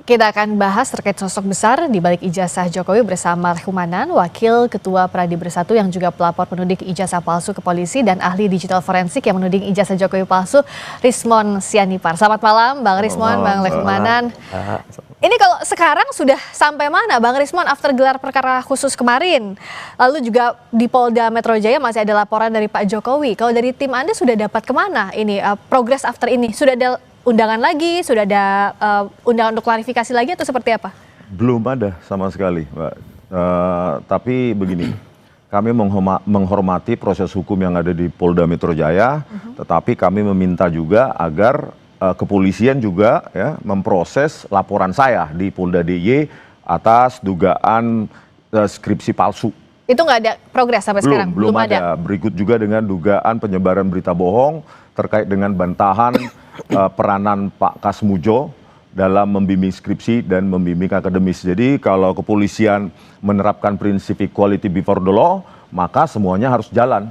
Kita akan bahas terkait sosok besar di balik ijazah Jokowi bersama Rehkumanan, Wakil Ketua Pradi Bersatu yang juga pelapor penuding ijazah palsu ke polisi dan ahli digital forensik yang menuding ijazah Jokowi palsu, Rismon Sianipar. Selamat malam Bang Rismon, Bang Rehkumanan. Ini kalau sekarang sudah sampai mana Bang Rismon after gelar perkara khusus kemarin? Lalu juga di Polda Metro Jaya masih ada laporan dari Pak Jokowi. Kalau dari tim Anda sudah dapat kemana ini progres after ini? Sudah ada undangan lagi, sudah ada undangan untuk klarifikasi lagi atau seperti apa? Belum ada sama sekali, Mbak. Tapi begini, kami menghormati proses hukum yang ada di Polda Metro Jaya, tetapi kami meminta juga agar kepolisian juga ya memproses laporan saya di Polda DIY atas dugaan skripsi palsu. Itu nggak ada progres sampai sekarang? Belum ada. Berikut juga dengan dugaan penyebaran berita bohong terkait dengan bantahan peranan Pak Kasmujo dalam membimbing skripsi dan membimbing akademis. Jadi kalau kepolisian menerapkan prinsip equality before the law, maka semuanya harus jalan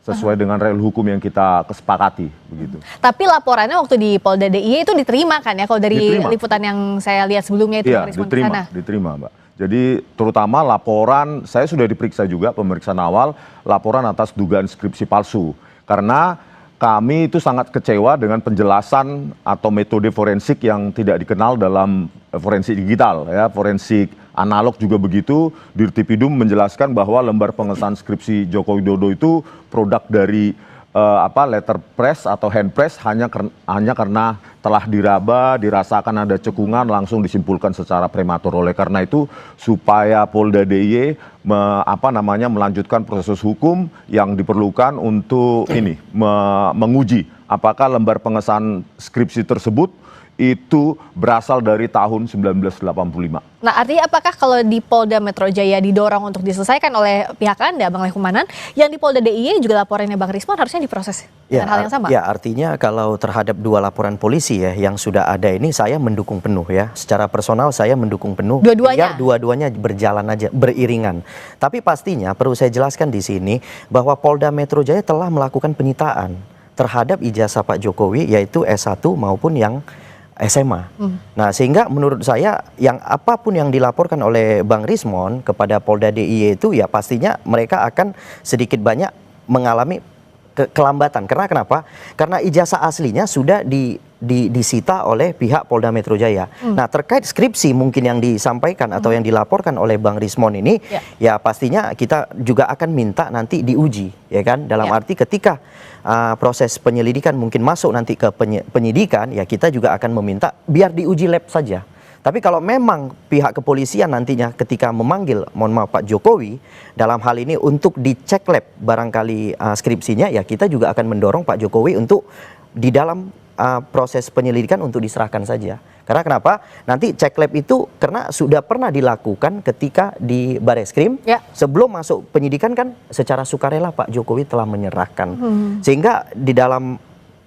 sesuai dengan rel hukum yang kita kesepakati, begitu. Tapi laporannya waktu di Polda DIY itu diterima kan ya? Kalau dari liputan yang saya lihat sebelumnya itu, iya, diterima, Mbak. Jadi terutama laporan, saya sudah diperiksa juga pemeriksaan awal, laporan atas dugaan skripsi palsu. Karena kami itu sangat kecewa dengan penjelasan atau metode forensik yang tidak dikenal dalam forensik digital, ya, forensik analog juga begitu. Dirtipidum menjelaskan bahwa lembar pengesahan skripsi Joko Widodo itu produk dari letterpress atau handpress hanya karena telah diraba, dirasakan ada cekungan, langsung disimpulkan secara prematur. Oleh karena itu, supaya Polda DIY melanjutkan proses hukum yang diperlukan untuk menguji apakah lembar pengesahan skripsi tersebut itu berasal dari tahun 1985. Nah, artinya apakah kalau di Polda Metro Jaya didorong untuk diselesaikan oleh pihak Anda, Bang Rehkumanan, yang di Polda DIY juga laporannya Bang Rismon harusnya diproses dengan hal yang sama? Ya, artinya kalau terhadap dua laporan polisi ya yang sudah ada ini saya mendukung penuh ya. Secara personal saya mendukung penuh. Dua-duanya? Biar dua-duanya berjalan aja, beriringan. Tapi pastinya perlu saya jelaskan di sini bahwa Polda Metro Jaya telah melakukan penyitaan terhadap ijazah Pak Jokowi yaitu S1 maupun yang SMA. Nah, sehingga menurut saya yang apapun yang dilaporkan oleh Bang Rismon kepada Polda DIY itu ya pastinya mereka akan sedikit banyak mengalami kelambatan. Karena kenapa? Karena ijazah aslinya sudah disita oleh pihak Polda Metro Jaya. Nah, terkait skripsi mungkin yang disampaikan atau yang dilaporkan oleh Bang Rismon ini, ya pastinya kita juga akan minta nanti diuji, ya kan? Dalam arti ketika proses penyelidikan mungkin masuk nanti ke penyidikan, ya kita juga akan meminta biar diuji lab saja. Tapi kalau memang pihak kepolisian nantinya ketika memanggil, mohon maaf Pak Jokowi, dalam hal ini untuk dicek lab barangkali skripsinya, ya kita juga akan mendorong Pak Jokowi untuk di dalam proses penyelidikan untuk diserahkan saja. Karena kenapa? Nanti cek lab itu karena sudah pernah dilakukan ketika di Bareskrim, sebelum masuk penyidikan kan secara sukarela Pak Jokowi telah menyerahkan. Sehingga di dalam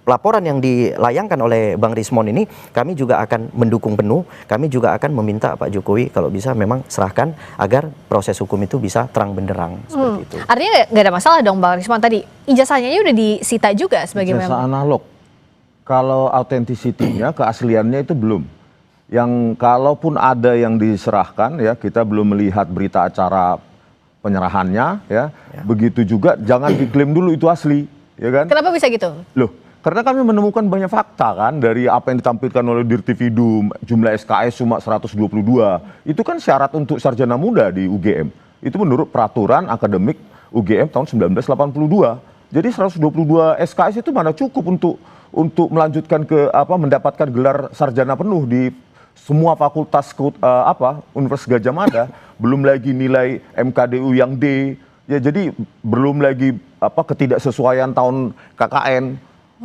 laporan yang dilayangkan oleh Bang Rismon ini, kami juga akan mendukung penuh, kami juga akan meminta Pak Jokowi kalau bisa memang serahkan agar proses hukum itu bisa terang benderang, seperti itu. Artinya nggak ada masalah dong Bang Rismon tadi, ijazahnya udah disita juga sebagai ijazah analog. Kalau autentisitinya, keasliannya itu belum. Yang kalaupun ada yang diserahkan, ya kita belum melihat berita acara penyerahannya, ya. Begitu juga jangan diklaim dulu itu asli, ya kan? Kenapa bisa gitu? Loh, karena kami menemukan banyak fakta kan dari apa yang ditampilkan oleh Dirtipidum, jumlah SKS cuma 122. Itu kan syarat untuk sarjana muda di UGM. Itu menurut peraturan akademik UGM tahun 1982. Jadi 122 SKS itu mana cukup untuk melanjutkan ke mendapatkan gelar sarjana penuh di semua fakultas Universitas Gadjah Mada, belum lagi nilai MKDU yang D. Ya jadi belum lagi ketidaksesuaian tahun KKN.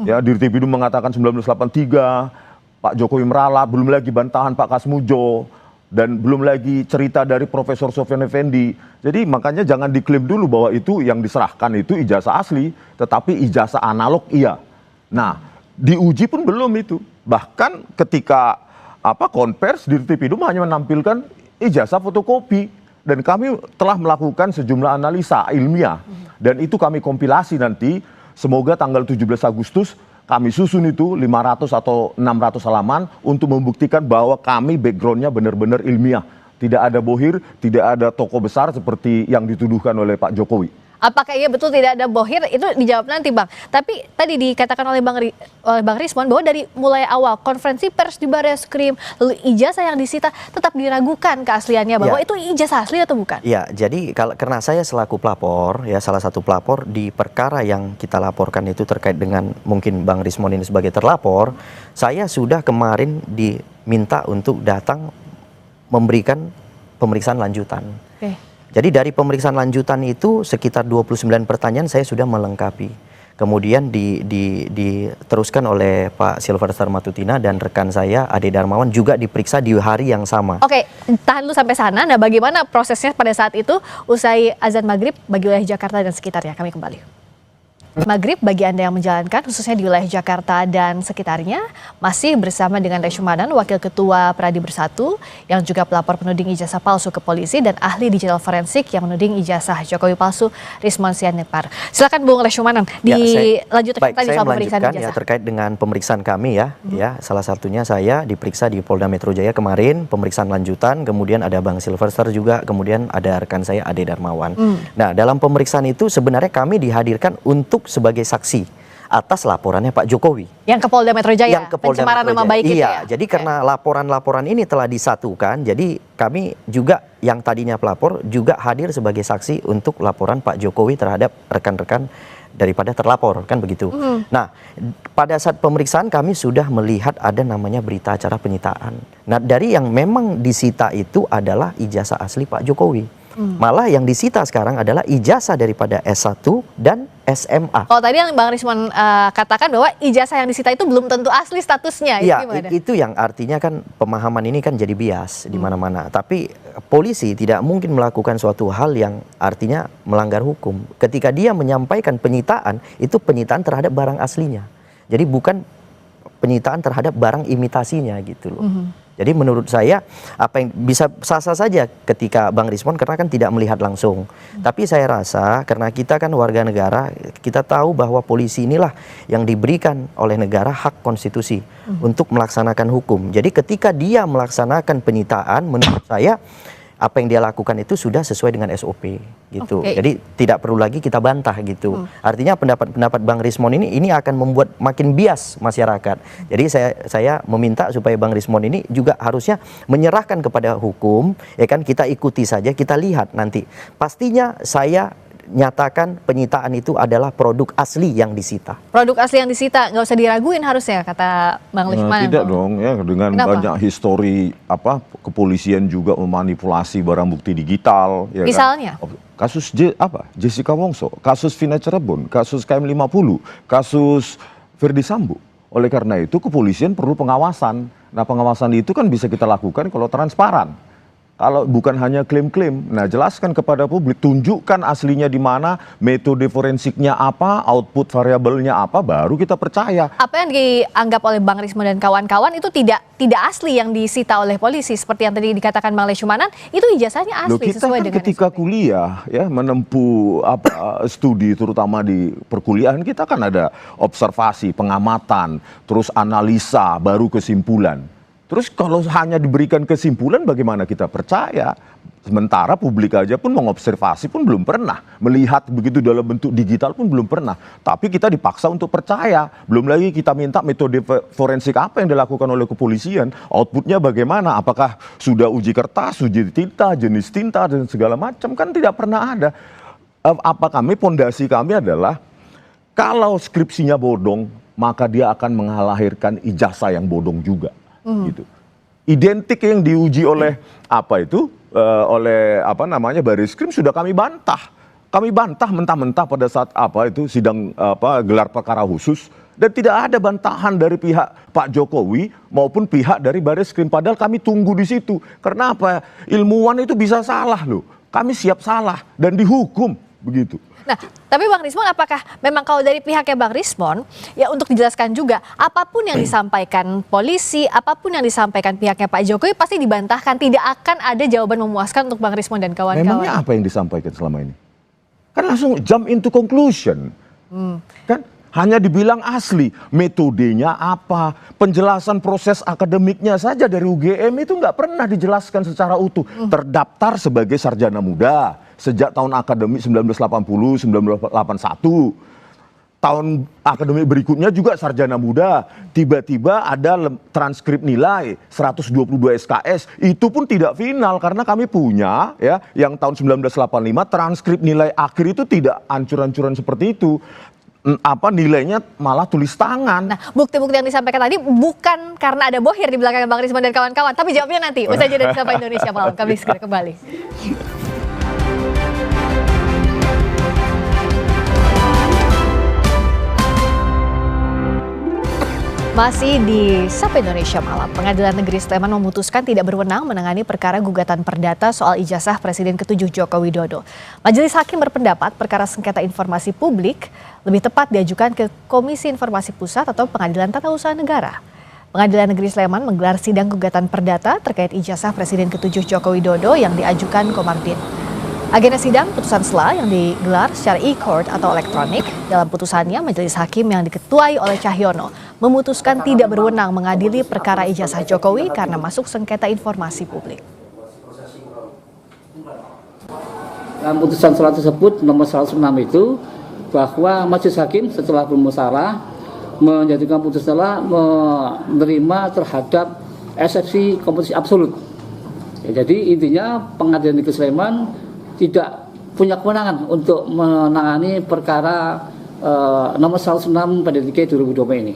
Ya, Dirtipidum mengatakan 1983, Pak Jokowi meralat, belum lagi bantahan Pak Kasmujo, dan belum lagi cerita dari Profesor Sofyan Effendi. Jadi makanya jangan diklaim dulu bahwa itu yang diserahkan itu ijazah asli, tetapi ijazah analog iya. Nah, diuji pun belum itu. Bahkan ketika konvers, Dirtipidum hanya menampilkan ijazah fotokopi. Dan kami telah melakukan sejumlah analisa ilmiah. Dan itu kami kompilasi nanti. Semoga tanggal 17 Agustus kami susun itu 500 atau 600 halaman untuk membuktikan bahwa kami backgroundnya benar-benar ilmiah. Tidak ada bohir, tidak ada tokoh besar seperti yang dituduhkan oleh Pak Jokowi. Apakah iya betul tidak ada bohir, itu dijawab nanti Bang. Tapi tadi dikatakan oleh Bang Rismon bahwa dari mulai awal konferensi pers di Barreskrim, lalu ijazah yang disita tetap diragukan keasliannya, bahwa itu ijazah asli atau bukan? Ya, jadi karena saya selaku pelapor, ya salah satu pelapor di perkara yang kita laporkan itu terkait dengan mungkin Bang Rismon ini sebagai terlapor, saya sudah kemarin diminta untuk datang memberikan pemeriksaan lanjutan. Jadi dari pemeriksaan lanjutan itu sekitar 29 pertanyaan saya sudah melengkapi. Kemudian diteruskan oleh Pak Silverster Matutina dan rekan saya Ade Darmawan juga diperiksa di hari yang sama. Oke, tahan dulu sampai sana. Nah, bagaimana prosesnya pada saat itu usai azan maghrib bagi wilayah Jakarta dan sekitarnya? Kami kembali. Maghrib bagi Anda yang menjalankan khususnya di wilayah Jakarta dan sekitarnya masih bersama dengan Reshumanan, Wakil Ketua Pradi Bersatu yang juga pelapor penuding ijazah palsu ke polisi dan ahli digital forensik yang menuding ijazah Jokowi palsu Rismon Sianipar. Silakan Bung Reshumanan dilanjutkan tadi soal pemeriksaan ijazah. Ya, terkait dengan pemeriksaan kami ya salah satunya saya diperiksa di Polda Metro Jaya kemarin, pemeriksaan lanjutan, kemudian ada Bang Silverster juga, kemudian ada rekan saya Ade Darmawan. Nah, dalam pemeriksaan itu sebenarnya kami dihadirkan untuk sebagai saksi atas laporannya Pak Jokowi. Yang ke Polda Metro Jaya, yang ke Polda pencemaran Metro nama Jaya. baik itu iya, ya? Jadi karena laporan-laporan ini telah disatukan, jadi kami juga yang tadinya pelapor juga hadir sebagai saksi untuk laporan Pak Jokowi terhadap rekan-rekan daripada terlapor, kan begitu. Nah, pada saat pemeriksaan kami sudah melihat ada namanya berita acara penyitaan. Nah, dari yang memang disita itu adalah ijazah asli Pak Jokowi. Malah yang disita sekarang adalah ijazah daripada S1 dan SMA. Kalau tadi yang Bang Rismon katakan bahwa ijazah yang disita itu belum tentu asli statusnya. Iya, itu yang artinya kan pemahaman ini kan jadi bias di mana-mana. Tapi polisi tidak mungkin melakukan suatu hal yang artinya melanggar hukum. Ketika dia menyampaikan penyitaan, itu penyitaan terhadap barang aslinya. Jadi bukan penyitaan terhadap barang imitasinya gitu loh. Jadi menurut saya apa yang bisa sah-sah saja ketika Bang Rismon karena kan tidak melihat langsung. Tapi saya rasa karena kita kan warga negara, kita tahu bahwa polisi inilah yang diberikan oleh negara hak konstitusi untuk melaksanakan hukum. Jadi ketika dia melaksanakan penyitaan, menurut saya apa yang dia lakukan itu sudah sesuai dengan SOP gitu. Jadi tidak perlu lagi kita bantah gitu. Artinya pendapat Bang Rismon ini akan membuat makin bias masyarakat. Jadi saya meminta supaya Bang Rismon ini juga harusnya menyerahkan kepada hukum, ya kan, kita ikuti saja, kita lihat nanti. Pastinya saya nyatakan penyitaan itu adalah produk asli yang disita. Produk asli yang disita, nggak usah diraguin harusnya, kata Bang Rismon. Tidak dong, ya dengan banyak histori kepolisian juga memanipulasi barang bukti digital. Ya misalnya? Kan? Kasus Jessica Wongso, kasus Vina Cirebon, kasus KM50, kasus Verdi Sambo. Oleh karena itu kepolisian perlu pengawasan. Nah, pengawasan itu kan bisa kita lakukan kalau transparan. Kalau bukan hanya klaim-klaim, nah jelaskan kepada publik, tunjukkan aslinya di mana, metode forensiknya apa, output variabelnya apa, baru kita percaya. Apa yang dianggap oleh Bang Rismon dan kawan-kawan itu tidak asli yang disita oleh polisi, seperti yang tadi dikatakan Bang Reshumanan, itu ijazahnya asli sesuai dengan ketika SOP. kuliah ya menempuh studi terutama di perkuliahan, kita kan ada observasi, pengamatan, terus analisa, baru kesimpulan. Terus kalau hanya diberikan kesimpulan, bagaimana kita percaya? Sementara publik aja pun mengobservasi pun belum pernah. Melihat begitu dalam bentuk digital pun belum pernah. Tapi kita dipaksa untuk percaya. Belum lagi kita minta metode forensik apa yang dilakukan oleh kepolisian. Outputnya bagaimana? Apakah sudah uji kertas, uji tinta, jenis tinta, dan segala macam? Kan tidak pernah ada. Pondasi kami adalah, kalau skripsinya bodong, maka dia akan melahirkan ijazah yang bodong juga. Gitu. Identik yang diuji oleh Barreskrim sudah kami bantah. Kami bantah mentah-mentah pada saat sidang gelar perkara khusus, dan tidak ada bantahan dari pihak Pak Jokowi maupun pihak dari Barreskrim, padahal kami tunggu di situ. Karena apa? Ilmuwan itu bisa salah loh. Kami siap salah dan dihukum begitu. Nah, tapi Bang Rismon, apakah memang kalau dari pihaknya Bang Rismon, ya untuk dijelaskan juga, apapun yang disampaikan polisi, apapun yang disampaikan pihaknya Pak Jokowi pasti dibantahkan, tidak akan ada jawaban memuaskan untuk Bang Rismon dan kawan-kawan. Memangnya apa yang disampaikan selama ini? Kan langsung jump into conclusion. Kan Hanya dibilang asli, metodenya apa, penjelasan proses akademiknya saja dari UGM itu nggak pernah dijelaskan secara utuh. Terdaftar sebagai sarjana muda sejak tahun akademik 1980-1981. Tahun akademik berikutnya juga sarjana muda. Tiba-tiba ada transkrip nilai 122 SKS. Itu pun tidak final karena kami punya ya yang tahun 1985 transkrip nilai akhir itu tidak ancur-ancuran seperti itu. Nilainya malah tulis tangan. Nah, bukti-bukti yang disampaikan tadi bukan karena ada bohir di belakang Bang Rismon dan kawan-kawan, tapi jawabnya nanti usai jeda di Sapa Indonesia Malam. Kami segera kembali. Masih di Sapa Indonesia Malam, Pengadilan Negeri Sleman memutuskan tidak berwenang menangani perkara gugatan perdata soal ijazah Presiden ke-7 Joko Widodo. Majelis Hakim berpendapat perkara sengketa informasi publik lebih tepat diajukan ke Komisi Informasi Pusat atau Pengadilan Tata Usaha Negara. Pengadilan Negeri Sleman menggelar sidang gugatan perdata terkait ijazah Presiden ke-7 Joko Widodo yang diajukan Komarudin. Agenda sidang putusan sela yang digelar secara e-court atau elektronik. Dalam putusannya, Majelis Hakim yang diketuai oleh Cahyono memutuskan tidak berwenang mengadili perkara ijazah Jokowi karena masuk sengketa informasi publik. Dalam putusan sela tersebut nomor 106 itu bahwa Majelis Hakim setelah bermusyawarah menjatuhkan putusan sela menerima terhadap eksepsi kompetisi absolut. Ya, jadi intinya Pengadilan Negeri Sleman tidak punya kewenangan untuk menangani perkara nomor 106 pada DKI 2020 ini.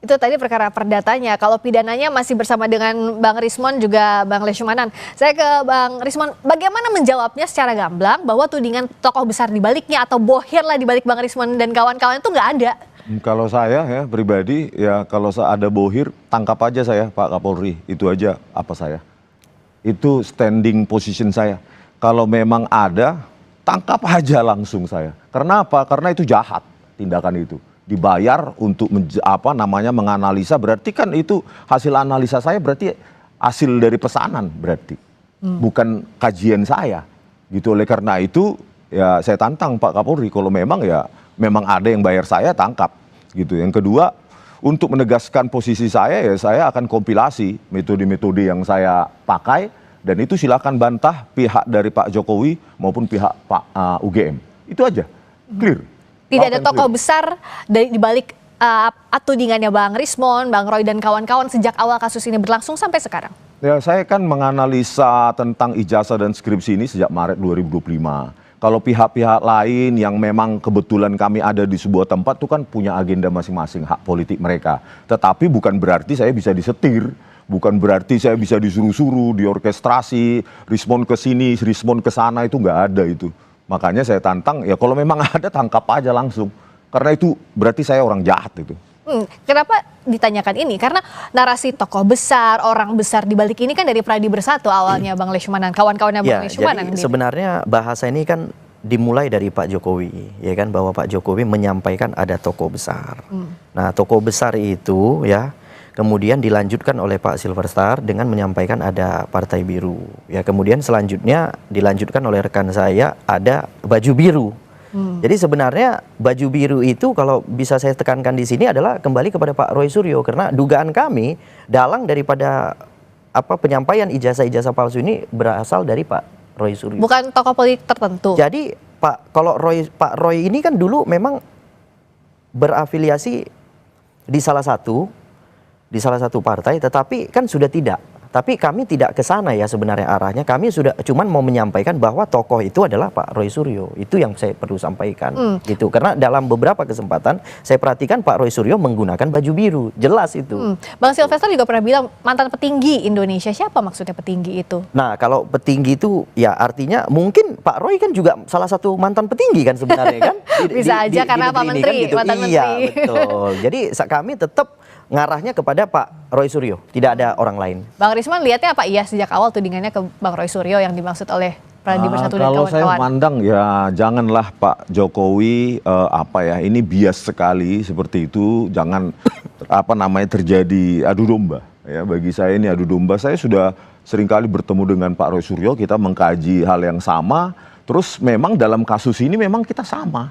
Itu tadi perkara perdatanya. Kalau pidananya masih bersama dengan Bang Rismon juga Bang Leshumanan. Saya ke Bang Rismon, bagaimana menjawabnya secara gamblang bahwa tudingan tokoh besar di baliknya atau bohir lah di balik Bang Rismon dan kawan-kawan itu nggak ada? Kalau saya ya pribadi ya kalau ada bohir tangkap aja saya Pak Kapolri, itu aja apa saya. Itu standing position saya. Kalau memang ada, tangkap aja langsung saya. Karena apa? Karena itu jahat tindakan itu. Dibayar untuk menganalisa, berarti kan itu hasil analisa saya berarti hasil dari pesanan berarti. Bukan kajian saya. Gitu. Oleh karena itu ya saya tantang Pak Kapolri kalau memang ada yang bayar saya tangkap. Gitu. Yang kedua, untuk menegaskan posisi saya ya saya akan kompilasi metode-metode yang saya pakai. Dan itu silakan bantah pihak dari Pak Jokowi maupun pihak Pak UGM. Itu aja, clear. Tidak ada tokoh besar di balik tudingannya Bang Rismon, Bang Roy dan kawan-kawan sejak awal kasus ini berlangsung sampai sekarang. Ya, saya kan menganalisa tentang ijazah dan skripsi ini sejak Maret 2025. Kalau pihak-pihak lain yang memang kebetulan kami ada di sebuah tempat itu kan punya agenda masing-masing, hak politik mereka. Tetapi bukan berarti saya bisa disetir. Bukan berarti saya bisa disuruh-suruh, diorkestrasi, Rismon ke sini, Rismon ke sana, itu nggak ada itu. Makanya saya tantang, ya kalau memang ada tangkap aja langsung. Karena itu berarti saya orang jahat itu. Kenapa ditanyakan ini? Karena narasi tokoh besar, orang besar di balik ini kan dari Pradi Bersatu awalnya Bang Leshumanan, kawan-kawannya Bang Leshumanan. Jadi sebenarnya bahasa ini kan dimulai dari Pak Jokowi, ya kan, bahwa Pak Jokowi menyampaikan ada tokoh besar. Nah, tokoh besar itu ya kemudian dilanjutkan oleh Pak Silverstar dengan menyampaikan ada Partai Biru. Ya, kemudian selanjutnya dilanjutkan oleh rekan saya ada baju biru. Jadi sebenarnya baju biru itu kalau bisa saya tekankan di sini adalah kembali kepada Pak Roy Suryo karena dugaan kami dalang daripada penyampaian ijazah-ijazah palsu ini berasal dari Pak Roy Suryo. Bukan tokoh politik tertentu. Jadi Pak Roy ini kan dulu memang berafiliasi di salah satu partai, tetapi kan sudah tidak. Tapi kami tidak ke sana ya sebenarnya arahnya. Kami sudah cuman mau menyampaikan bahwa tokoh itu adalah Pak Roy Suryo. Itu yang saya perlu sampaikan. Gitu. Karena dalam beberapa kesempatan saya perhatikan Pak Roy Suryo menggunakan baju biru. Jelas itu. Bang Silvester juga pernah bilang mantan petinggi Indonesia. Siapa maksudnya petinggi itu? Nah, kalau petinggi itu ya artinya mungkin Pak Roy kan juga salah satu mantan petinggi kan sebenarnya kan. Bisa aja karena Pak Menteri, kan, gitu. mantan Iya, menteri. betul. Jadi kami tetap ngarahnya kepada Pak Roy Suryo, tidak ada orang lain. Bang Rismon lihatnya apa iya sejak awal tudingannya ke Bang Roy Suryo yang dimaksud oleh Pradi Bersatu dan kawan-kawan? Kalau saya mandang ya janganlah Pak Jokowi ini bias sekali seperti itu, jangan terjadi adu domba. Ya, bagi saya ini adu domba. Saya sudah seringkali bertemu dengan Pak Roy Suryo, kita mengkaji hal yang sama. Terus memang dalam kasus ini memang kita sama.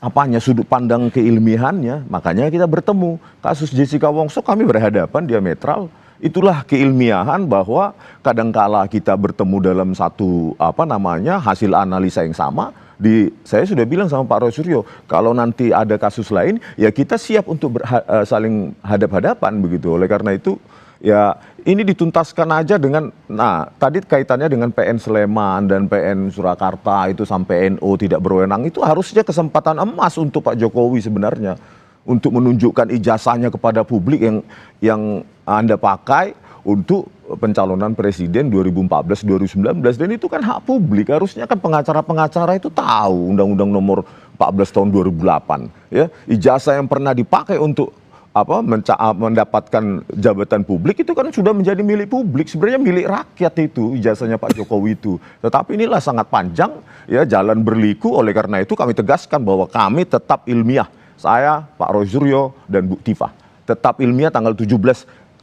apanya sudut pandang keilmiahannya, makanya kita bertemu. Kasus Jessica Wongso kami berhadapan diametral. Itulah keilmiahan bahwa kadangkala kita bertemu dalam satu hasil analisa yang sama. Saya sudah bilang sama Pak Roy Suryo, kalau nanti ada kasus lain ya kita siap untuk saling hadap-hadapan begitu. Oleh karena itu ya ini dituntaskan aja dengan, tadi kaitannya dengan PN Sleman dan PN Surakarta itu sampai NO tidak berwenang, itu harusnya kesempatan emas untuk Pak Jokowi sebenarnya untuk menunjukkan ijazahnya kepada publik yang Anda pakai untuk pencalonan presiden 2014-2019, dan itu kan hak publik. Harusnya kan pengacara-pengacara itu tahu Undang-Undang Nomor 14 tahun 2008 ya, ijazah yang pernah dipakai untuk mendapatkan jabatan publik itu kan sudah menjadi milik publik, sebenarnya milik rakyat itu ijazahnya Pak Jokowi itu. Tetapi inilah sangat panjang ya, jalan berliku. Oleh karena itu kami tegaskan bahwa kami tetap ilmiah. Saya, Pak Roy Suryo dan Bu Tifah tetap ilmiah. Tanggal 17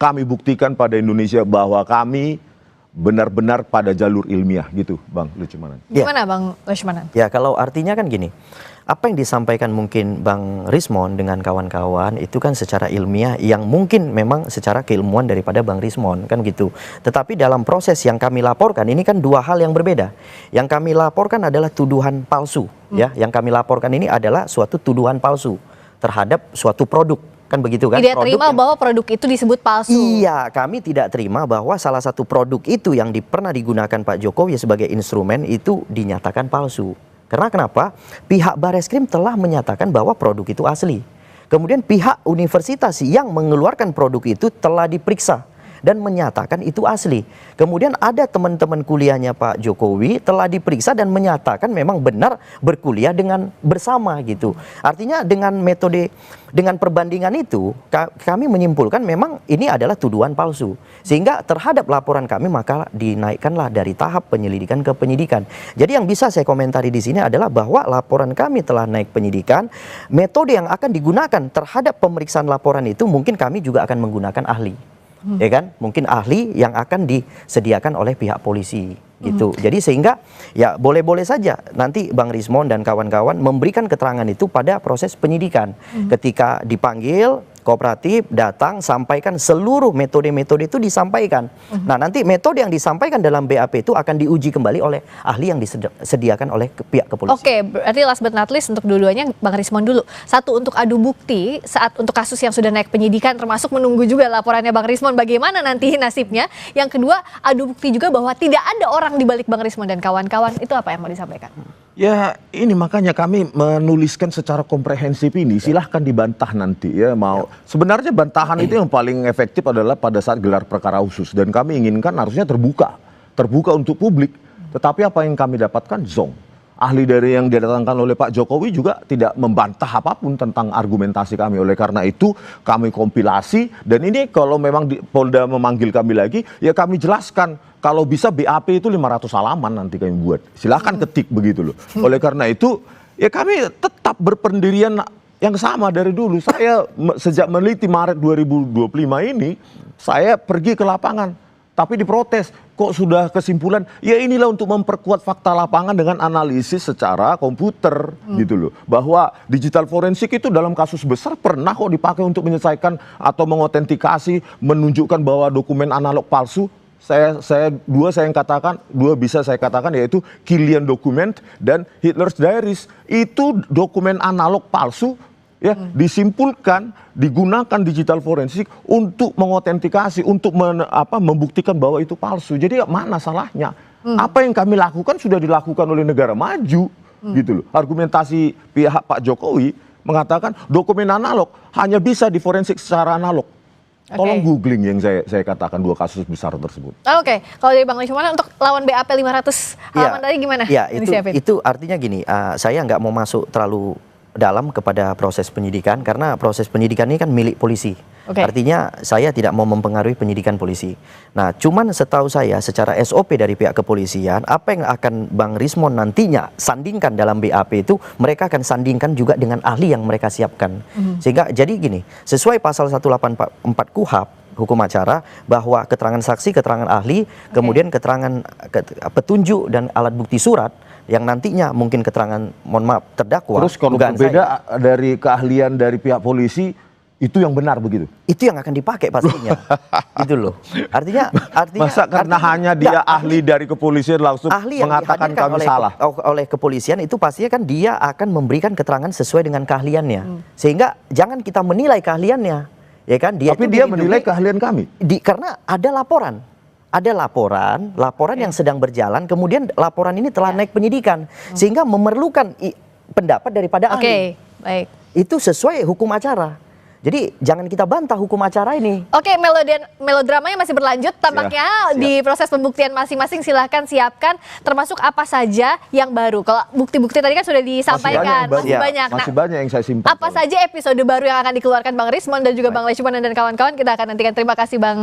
kami buktikan pada Indonesia bahwa kami benar-benar pada jalur ilmiah gitu, Bang Luchmanan. Gimana Bang Luchmanan? Ya, kalau artinya kan gini, apa yang disampaikan mungkin Bang Rismon dengan kawan-kawan itu kan secara ilmiah yang mungkin memang secara keilmuan daripada Bang Rismon kan gitu. Tetapi dalam proses yang kami laporkan ini kan dua hal yang berbeda. Yang kami laporkan adalah tuduhan palsu, ya. Yang kami laporkan ini adalah suatu tuduhan palsu terhadap suatu produk. Kan begitu kan? Tidak terima bahwa produk itu disebut palsu. Iya, kami tidak terima bahwa salah satu produk itu yang pernah digunakan Pak Jokowi sebagai instrumen itu dinyatakan palsu. Karena kenapa? Pihak Bareskrim telah menyatakan bahwa produk itu asli. Kemudian pihak universitas yang mengeluarkan produk itu telah diperiksa dan menyatakan itu asli. Kemudian ada teman-teman kuliahnya Pak Jokowi telah diperiksa dan menyatakan memang benar berkuliah dengan bersama gitu. Artinya dengan metode, dengan perbandingan itu kami menyimpulkan memang ini adalah tuduhan palsu. Sehingga terhadap laporan kami maka dinaikkanlah dari tahap penyelidikan ke penyidikan. Jadi yang bisa saya komentari di sini adalah bahwa laporan kami telah naik penyidikan. Metode yang akan digunakan terhadap pemeriksaan laporan itu mungkin kami juga akan menggunakan ahli. Ya kan, mungkin ahli yang akan disediakan oleh pihak polisi gitu. Jadi sehingga ya boleh-boleh saja nanti Bang Rismon dan kawan-kawan memberikan keterangan itu pada proses penyidikan. Ketika dipanggil kooperatif datang sampaikan seluruh metode-metode itu disampaikan. Nah, nanti metode yang disampaikan dalam BAP itu akan diuji kembali oleh ahli yang disediakan oleh pihak kepolisian. Oke, berarti last but not least untuk dua-duanya Bang Rismon dulu. Satu, untuk adu bukti saat untuk kasus yang sudah naik penyidikan, termasuk menunggu juga laporannya Bang Rismon bagaimana nanti nasibnya. Yang kedua, adu bukti juga bahwa tidak ada orang di balik Bang Rismon dan kawan-kawan. Itu apa yang mau disampaikan? Ya ini makanya kami menuliskan secara komprehensif ini, silahkan dibantah nanti ya mau. Sebenarnya bantahan itu yang paling efektif adalah pada saat gelar perkara khusus, dan kami inginkan harusnya terbuka untuk publik. Tetapi apa yang kami dapatkan zonk. Ahli dari yang didatangkan oleh Pak Jokowi juga tidak membantah apapun tentang argumentasi kami. Oleh karena itu kami kompilasi, dan ini kalau memang Polda memanggil kami lagi ya kami jelaskan. Kalau bisa BAP itu 500 halaman nanti kami buat. Silahkan ketik begitu loh. Oleh karena itu ya kami tetap berpendirian yang sama dari dulu. Saya sejak meneliti Maret 2025 ini saya pergi ke lapangan. Tapi diprotes, kok sudah kesimpulan, ya inilah untuk memperkuat fakta lapangan dengan analisis secara komputer gitu loh. Bahwa digital forensik itu dalam kasus besar pernah kok dipakai untuk menyelesaikan atau mengotentikasi, menunjukkan bahwa dokumen analog palsu. Dua bisa saya katakan yaitu Killian Document dan Hitler's Diaries. Itu dokumen analog palsu ya, disimpulkan digunakan digital forensik untuk mengotentikasi, untuk membuktikan bahwa itu palsu. Jadi mana salahnya? Apa yang kami lakukan sudah dilakukan oleh negara maju gitu loh. Argumentasi pihak Pak Jokowi mengatakan dokumen analog hanya bisa diforensik secara analog. Tolong googling yang saya katakan dua kasus besar tersebut. Oke, kalau dari Bang Luchmanan untuk lawan BAP 500 halaman tadi gimana? Ya, itu artinya gini, saya nggak mau masuk terlalu dalam kepada proses penyidikan karena proses penyidikan ini kan milik polisi. Artinya saya tidak mau mempengaruhi penyidikan polisi. Nah, cuman setahu saya secara SOP dari pihak kepolisian, apa yang akan Bang Rismon nantinya sandingkan dalam BAP itu mereka akan sandingkan juga dengan ahli yang mereka siapkan. Sehingga jadi gini, sesuai pasal 184 KUHP hukum acara bahwa keterangan saksi, keterangan ahli, kemudian keterangan petunjuk dan alat bukti surat yang nantinya mungkin keterangan, mohon maaf, terdakwa. Terus kalau dugaan berbeda saya, dari keahlian dari pihak polisi, itu yang benar begitu? itu yang akan dipakai pastinya. Gitu loh. Artinya Masa karena hanya dia ahli dari kepolisian langsung ahli yang mengatakan dihadirkan kami salah? oleh kepolisian itu pastinya kan dia akan memberikan keterangan sesuai dengan keahliannya. Sehingga jangan kita menilai keahliannya, ya kan? Tapi itu dia dilindungi menilai keahlian kami. karena ada laporan yang sedang berjalan, kemudian laporan ini telah naik penyidikan, sehingga memerlukan pendapat daripada ahli. Oke, baik. Itu sesuai hukum acara. Jadi jangan kita bantah hukum acara ini. Oke, melodramanya masih berlanjut. Tampaknya Siap. di proses pembuktian masing-masing silahkan siapkan termasuk apa saja yang baru. Kalau bukti-bukti tadi kan sudah disampaikan, masih banyak. Masih banyak yang saya simpan. Apa saja episode baru yang akan dikeluarkan Bang Rismon dan juga Bang Leishman dan kawan-kawan, kita akan nantikan. Terima kasih Bang